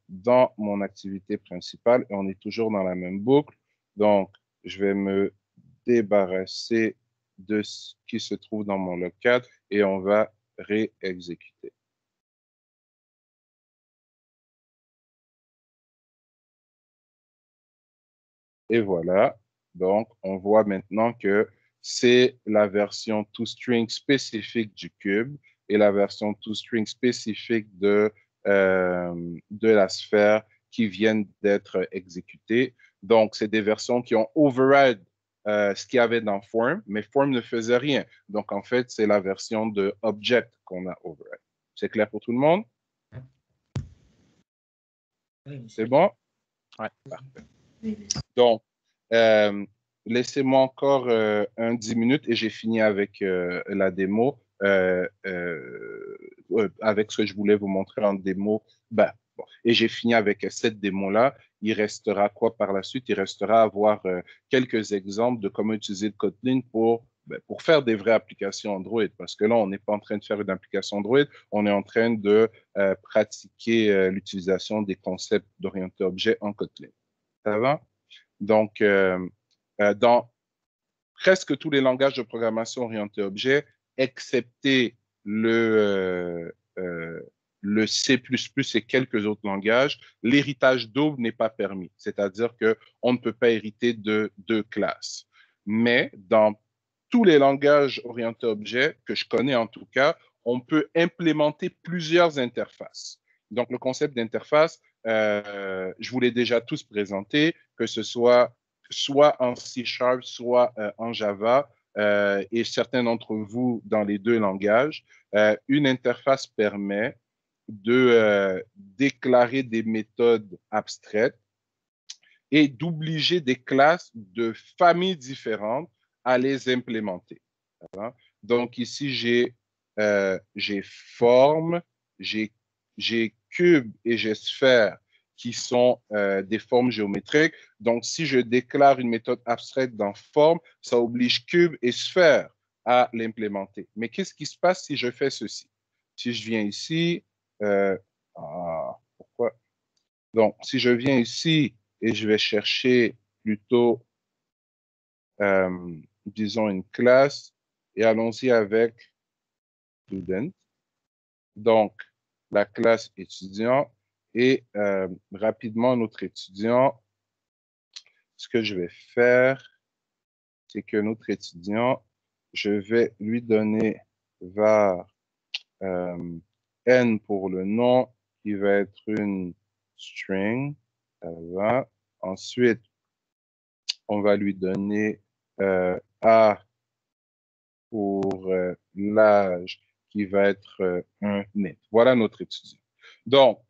dans mon activité principale et on est toujours dans la même boucle. Donc, je vais me débarrasser de ce qui se trouve dans mon log4 et on va réexécuter. Et voilà. Donc, on voit maintenant que c'est la version toString spécifique du cube et la version toString spécifique de la sphère qui viennent d'être exécutées. Donc, c'est des versions qui ont override ce qu'il y avait dans Form, mais Form ne faisait rien. Donc, en fait, c'est la version de Object qu'on a override. C'est clair pour tout le monde? C'est bon? Ouais. Parfait. Oui, monsieur. Donc, laissez-moi encore 10 minutes et j'ai fini avec la démo, avec ce que je voulais vous montrer en démo. Ben, bon. Et j'ai fini avec cette démo-là. Il restera quoi par la suite? Il restera à voir quelques exemples de comment utiliser le Kotlin pour faire des vraies applications Android. Parce que là, on n'est pas en train de faire une application Android, on est en train de pratiquer l'utilisation des concepts d'orienté objet en Kotlin. Ça va? Donc, dans presque tous les langages de programmation orientés objet, excepté le C++ et quelques autres langages, l'héritage double n'est pas permis. C'est-à-dire qu'on ne peut pas hériter de deux classes. Mais dans tous les langages orientés objet, que je connais en tout cas, on peut implémenter plusieurs interfaces. Donc, le concept d'interface, je vous l'ai déjà tous présenté, que ce soit en C#, soit en Java, et certains d'entre vous dans les deux langages. Une interface permet de déclarer des méthodes abstraites et d'obliger des classes de familles différentes à les implémenter. Voilà. Donc ici, j'ai forme, j'ai cube et j'ai sphère qui sont des formes géométriques. Donc, si je déclare une méthode abstraite dans forme, ça oblige cube et sphère à l'implémenter. Mais qu'est-ce qui se passe si je fais ceci? Si je viens ici, pourquoi? Donc, si je viens ici et je vais chercher plutôt, disons, une classe, et allons-y avec student. Donc, la classe étudiant, et rapidement, notre étudiant, ce que je vais faire, c'est que notre étudiant, je vais lui donner var n pour le nom, qui va être une string. Ça va. Ensuite, on va lui donner A pour l'âge, qui va être un net. Voilà notre étudiant. Donc,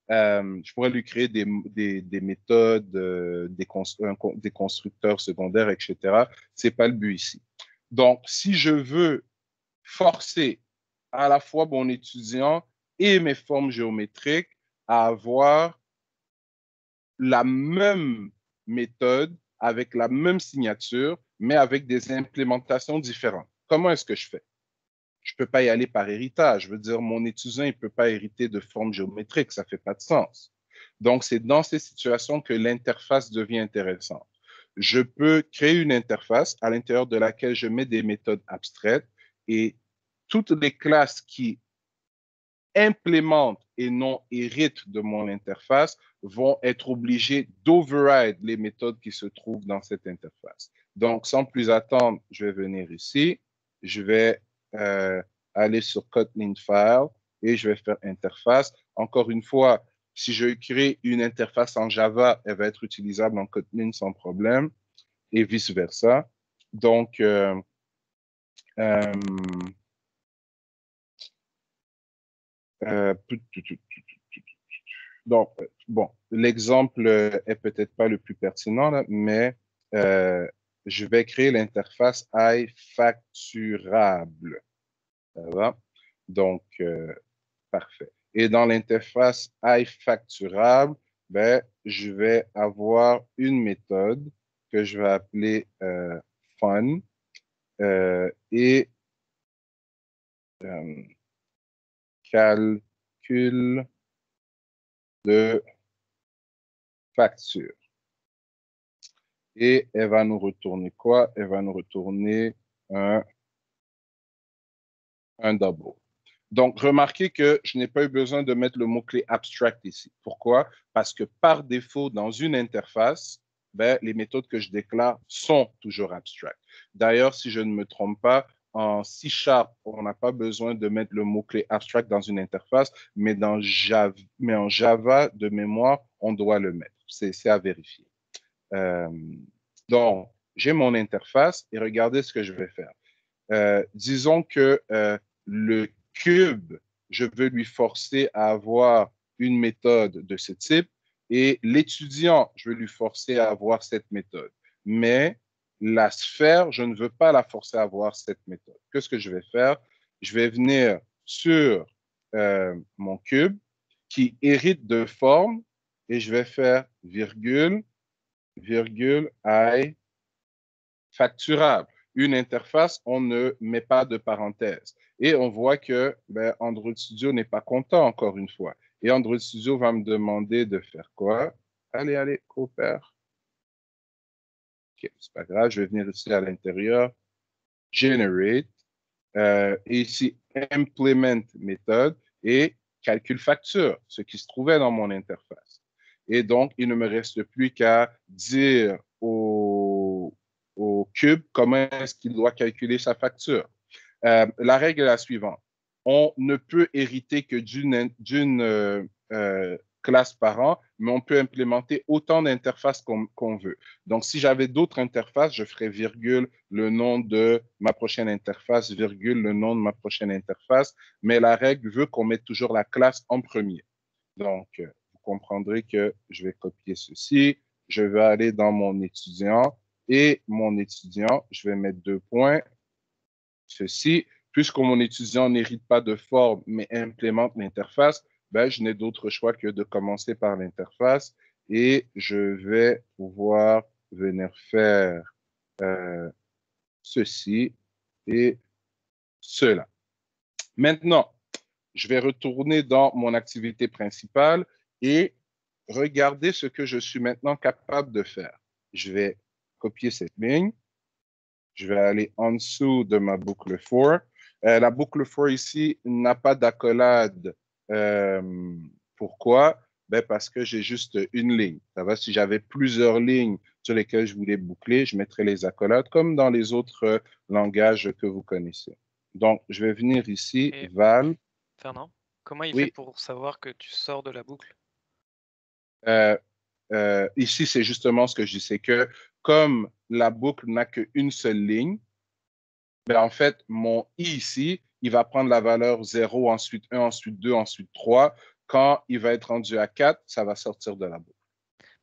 je pourrais lui créer des méthodes, des constructeurs secondaires, etc. Ce n'est pas le but ici. Donc, si je veux forcer à la fois mon étudiant et mes formes géométriques à avoir la même méthode, avec la même signature, mais avec des implémentations différentes. Comment est-ce que je fais? Je ne peux pas y aller par héritage. Je veux dire, mon étudiant, il ne peut pas hériter de formes géométriques. Ça ne fait pas de sens. Donc, c'est dans ces situations que l'interface devient intéressante. Je peux créer une interface à l'intérieur de laquelle je mets des méthodes abstraites et toutes les classes qui implémentent et non héritent de mon interface vont être obligées d'override les méthodes qui se trouvent dans cette interface. Donc, sans plus attendre, je vais venir ici. Je vais aller sur Kotlin File et je vais faire interface. Encore une fois, si je crée une interface en Java, elle va être utilisable en Kotlin sans problème et vice-versa. Donc, donc, bon, l'exemple est peut-être pas le plus pertinent, là, mais je vais créer l'interface iFacturable. Ça va? Donc, parfait. Et dans l'interface iFacturable, ben, je vais avoir une méthode que je vais appeler fun et calcul de facture. Et elle va nous retourner quoi? Elle va nous retourner un double. Donc, remarquez que je n'ai pas eu besoin de mettre le mot-clé abstract ici. Pourquoi? Parce que par défaut, dans une interface, ben, les méthodes que je déclare sont toujours abstractes. D'ailleurs, si je ne me trompe pas, en C#, on n'a pas besoin de mettre le mot-clé abstract dans une interface, mais en Java, de mémoire, on doit le mettre. C'est à vérifier. Donc, j'ai mon interface et regardez ce que je vais faire. Disons que le cube, je veux lui forcer à avoir une méthode de ce type et l'étudiant, je veux lui forcer à avoir cette méthode. Mais la sphère, je ne veux pas la forcer à avoir cette méthode. Qu'est-ce que je vais faire? Je vais venir sur mon cube qui hérite de forme et je vais faire virgule, virgule, I, facturable. Une interface, on ne met pas de parenthèse. Et on voit que ben, Android Studio n'est pas content, encore une fois. Et Android Studio va me demander de faire quoi? Allez, allez, coopère. OK, c'est pas grave. Je vais venir ici à l'intérieur. Generate. Et ici, implement méthode et calcul facture, ce qui se trouvait dans mon interface. Et donc, il ne me reste plus qu'à dire au cube comment est-ce qu'il doit calculer sa facture. La règle est la suivante. On ne peut hériter que d'une classes par an, mais on peut implémenter autant d'interfaces qu'on veut. Donc, si j'avais d'autres interfaces, je ferais virgule le nom de ma prochaine interface, virgule le nom de ma prochaine interface, mais la règle veut qu'on mette toujours la classe en premier. Donc, vous comprendrez que je vais copier ceci, je vais aller dans mon étudiant, et mon étudiant, je vais mettre 2 points, ceci, puisque mon étudiant n'hérite pas de forme, mais implémente l'interface, ben, je n'ai d'autre choix que de commencer par l'interface et je vais pouvoir venir faire ceci et cela. Maintenant, je vais retourner dans mon activité principale et regarder ce que je suis maintenant capable de faire. Je vais copier cette ligne. Je vais aller en dessous de ma boucle for. La boucle for ici n'a pas d'accolade. Pourquoi? Ben parce que j'ai juste une ligne. Ça va, si j'avais plusieurs lignes sur lesquelles je voulais boucler, je mettrais les accolades comme dans les autres langages que vous connaissez. Donc, je vais venir ici, Et val. Fernand, comment il fait Oui, pour savoir que tu sors de la boucle? ici, c'est justement ce que je dis, c'est que comme la boucle n'a qu'une seule ligne, ben en fait, mon i ici, il va prendre la valeur 0, ensuite 1, ensuite 2, ensuite 3. Quand il va être rendu à 4, ça va sortir de la boucle.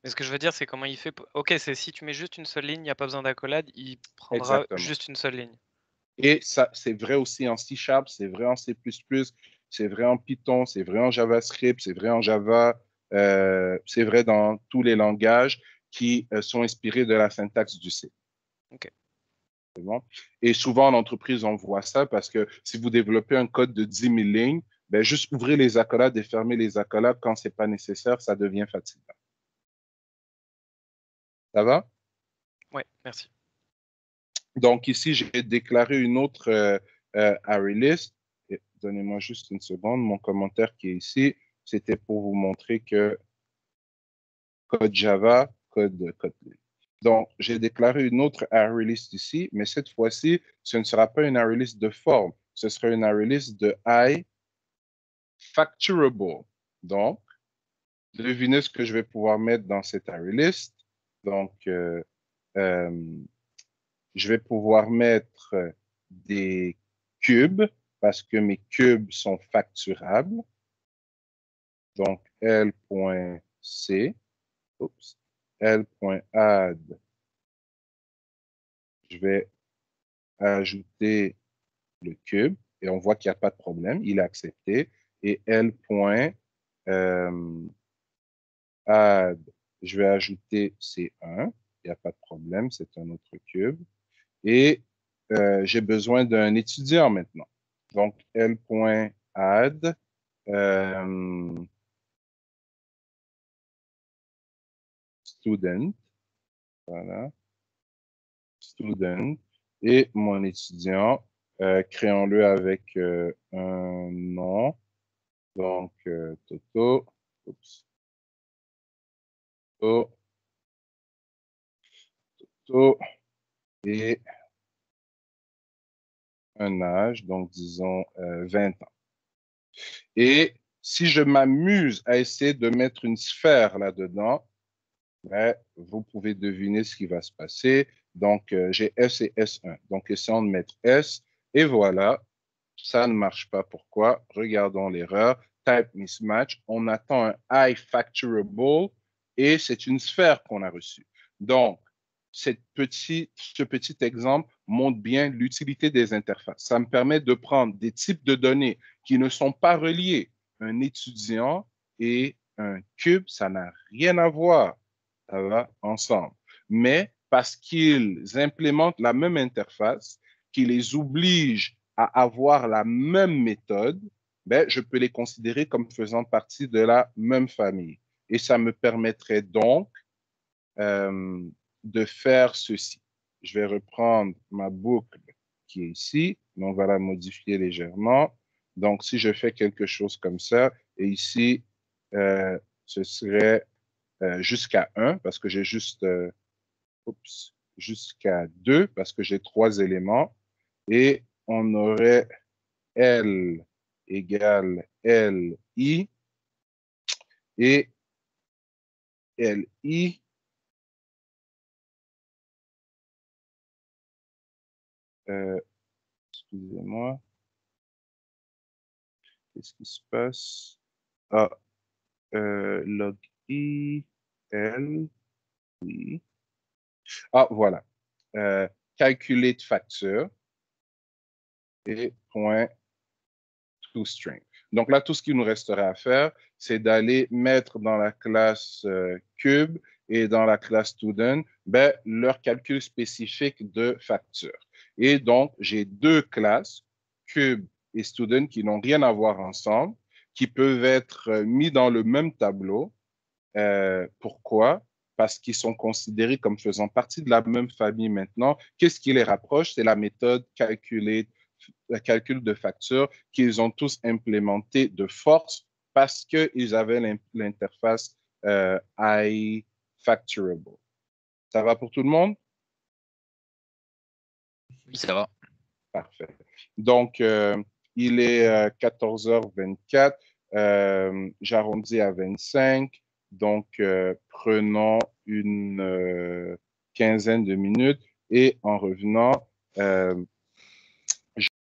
Mais ce que je veux dire, c'est comment il fait. Ok, c'est si tu mets juste une seule ligne, il n'y a pas besoin d'accolade, il prendra Exactement. juste une seule ligne. Et ça, c'est vrai aussi en C#, c'est vrai en C++, c'est vrai en Python, c'est vrai en JavaScript, c'est vrai en Java, c'est vrai dans tous les langages qui sont inspirés de la syntaxe du C. Ok. C'est bon? Et souvent en entreprise, on voit ça parce que si vous développez un code de 10 000 lignes, ben juste ouvrez les accolades et fermez les accolades quand ce n'est pas nécessaire, ça devient fatigant. Ça va? Ouais, merci. Donc ici, j'ai déclaré une autre array list. Donnez-moi juste une seconde. Mon commentaire qui est ici, c'était pour vous montrer que code Java, code Kotlin. Donc, j'ai déclaré une autre array list ici, mais cette fois-ci, ce ne sera pas une array list de forme, ce sera une array list de I factorable. Donc, devinez ce que je vais pouvoir mettre dans cette array list. Donc, je vais pouvoir mettre des cubes parce que mes cubes sont facturables. Donc, L.C, L.add, je vais ajouter le cube et on voit qu'il n'y a pas de problème, il est accepté. Et L.add, je vais ajouter C1, il n'y a pas de problème, c'est un autre cube. Et j'ai besoin d'un étudiant maintenant. Donc, L.add, student, voilà, student, et mon étudiant, créons-le avec un nom, donc Toto, oups, Toto, Toto, et un âge, donc disons 20 ans. Et si je m'amuse à essayer de mettre une sphère là-dedans, ben, vous pouvez deviner ce qui va se passer. Donc, j'ai S et S1. Donc, essayons de mettre S. Et voilà, ça ne marche pas. Pourquoi? Regardons l'erreur. Type mismatch. On attend un I factorable et c'est une sphère qu'on a reçue. Donc, ce petit exemple montre bien l'utilité des interfaces. Ça me permet de prendre des types de données qui ne sont pas reliés. Un étudiant et un cube, ça n'a rien à voir. Ça va ensemble. Mais parce qu'ils implémentent la même interface, qui les oblige à avoir la même méthode, ben, je peux les considérer comme faisant partie de la même famille. Et ça me permettrait donc de faire ceci. Je vais reprendre ma boucle qui est ici, mais on va la modifier légèrement. Donc, si je fais quelque chose comme ça, et ici, ce serait jusqu'à 1, parce que j'ai juste, jusqu'à 2, parce que j'ai 3 éléments, et on aurait L égale LI, et LI excusez-moi, qu'est-ce qui se passe? Ah, log I, L, oui. Ah, voilà. Calculate facture et point toString. Donc là, tout ce qu'il nous restera à faire, c'est d'aller mettre dans la classe cube et dans la classe student leur calcul spécifique de facture. Et donc, j'ai deux classes, cube et student, qui n'ont rien à voir ensemble, qui peuvent être mis dans le même tableau. Pourquoi? Parce qu'ils sont considérés comme faisant partie de la même famille maintenant. Qu'est-ce qui les rapproche? C'est la méthode calcul de facture qu'ils ont tous implémenté de force parce qu'ils avaient l'interface iFacturable. Ça va pour tout le monde? Oui, ça va. Parfait. Donc, il est 14h24. J'arrondis à 25. Donc, prenons une quinzaine de minutes et en revenant,